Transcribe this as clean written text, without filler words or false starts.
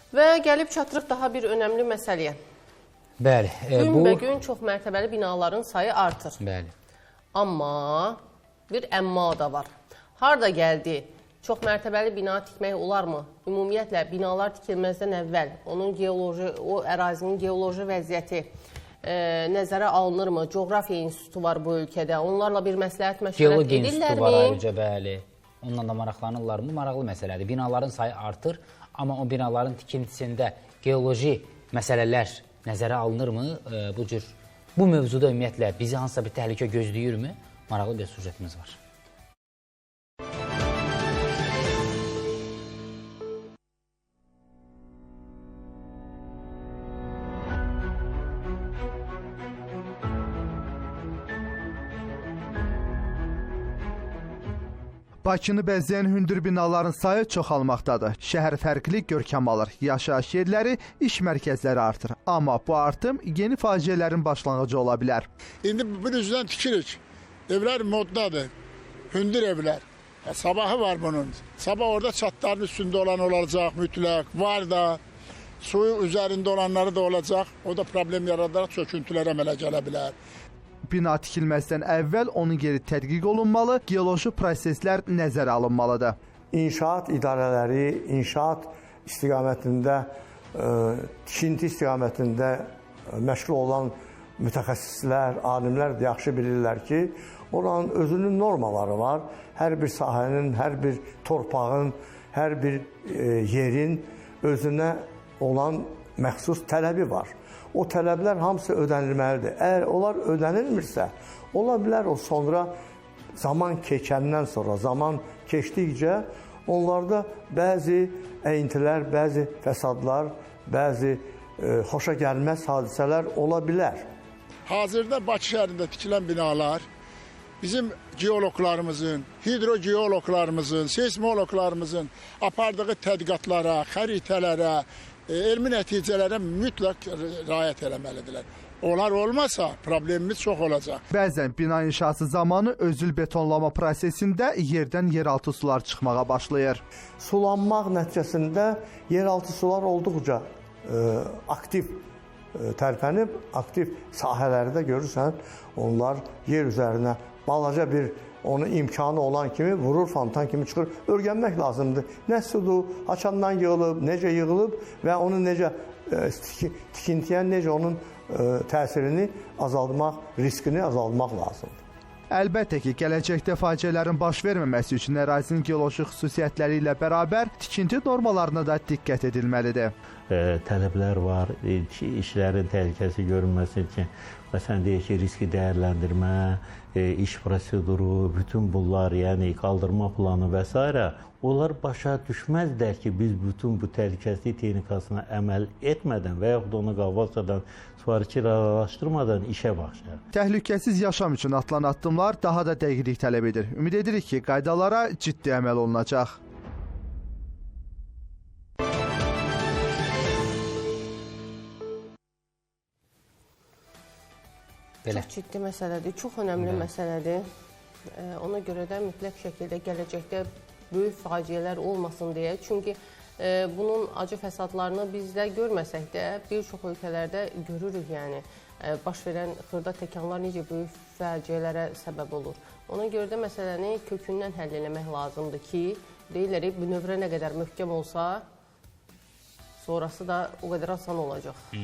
Və gəlib çatırıq daha bir önəmli məsələyə. Bəli. Gün-bə-gün çox mərtəbəli binaların sayı artır. Bəli. Amma bir əmma da var. Harda gəldi? Çox mərtəbəli bina tikmək olarmı? Ümumiyyətlə, binalar tikilməzdən əvvəl onun o ərazinin geoloji vəziyyəti nəzərə alınırmı? Coğrafiya institutu var bu ölkədə. Onlarla bir məsləhət məşvərət edirlərmi? Geologiya institutu var ayrıca, bəli. Onunla da maraqlanırlarmı? Maraqlı məsələdir. Binaların sayı artır, amma o binaların tikintisində geoloji məsələlər nəzərə alınırmı? Bu mövzuda ümumiyyətlə bizi hansısa bir təhlükə gözləyirmi? Maraqlı bir sujetimiz var. Bakını bəzəyən hündür binaların sayı çoxalmaqdadır. Şəhər fərqli görkəm alır. Yaşayış yerləri, iş mərkəzləri artır. Amma bu artım yeni faciələrin başlanğıcı ola bilər. İndi bir üzdən tikirik. Evlər moddadır. Hündür evlər. Sabahı var bunun. Sabah orada çatların üstündə olan olacaq mütləq. Var da. Suyu üzərində olanları da olacaq. O da problem yaradaraq çöküntülər əmələ gələ bilər. Bina tikilməzdən əvvəl onun yeri tədqiq olunmalı, geoloji proseslər nəzərə alınmalıdır. İnşaat idarələri, inşaat istiqamətində, tikinti istiqamətində məşğul olan mütəxəssislər, alimlər də yaxşı bilirlər ki, oranın özünün normaları var. Hər bir sahənin, hər bir torpağın, hər bir yerin özünə olan məxsus tələbi var. O tələblər hamısı ödənilməlidir. Əgər onlar ödənilmirsə, ola bilər o sonra zaman keçəndən sonra, zaman keçdikcə onlarda bəzi əyintilər, bəzi fəsadlar, bəzi xoşa gəlməz hadisələr ola bilər. Hazırda Bakı şəhərində tikilən binalar bizim geoloqlarımızın, hidrogeoloqlarımızın, seismoloqlarımızın apardığı tədqiqatlara, xəritələrə, elmi nəticələrə mütləq riayət eləməlidirlər. Onlar olmasa problemimiz çox olacaq. Bəzən bina inşası zamanı özül betonlama prosesində yerdən yeraltı sular çıxmağa başlayır. Sulanmaq nəticəsində yeraltı sular olduqca aktiv tərpənib, aktiv sahələrdə görürsən, onlar yer üzərinə balaca bir onu imkanı olan kimi vurur, fontan kimi çıxır. Öyrənmək lazımdır. Nə sudur, haçandan yığılıb, necə yığılıb və onu necə tikintiyə, necə onun təsirini azaltmaq, riskini azaltmaq lazımdır. Əlbəttə ki, gələcəkdə faciələrin baş verməməsi üçün ərazinin geoloji xüsusiyyətləri ilə bərabər tikinti normalarına da diqqət edilməlidir. Tələblər var, işlərin təhlükəsi görünməsi üçün, məsələn, deyək ki, riski dəyərləndirmə, iş proseduru, bütün bunlar, yəni qaldırma planı və s. Onlar başa düşməzlər ki, biz bütün bu təhlükəsizlik texnikasına əməl etmədən və yaxud da onu qabaqcadan suvarıqlaşdırmadan işə başlayır. Təhlükəsiz yaşam üçün atılan addımlar daha da dəqiqlik tələb edir. Ümid edirik ki, qaydalara ciddi əməl olunacaq. Çox ciddi məsələdir, çox önəmli məsələdir. Ona görə də mütləq şəkildə gələcəkdə böyük faciələr olmasın deyə. Çünki bunun acı fəsadlarını biz də görməsək də bir çox ölkələrdə görürük, yəni baş verən xırda təkanlar necə böyük faciələrə səbəb olur. Ona görə də məsələni kökündən həll eləmək lazımdır ki, deyirlər, bu növrə nə qədər möhkəm olsa, sonrası da o qədər asan olacaq.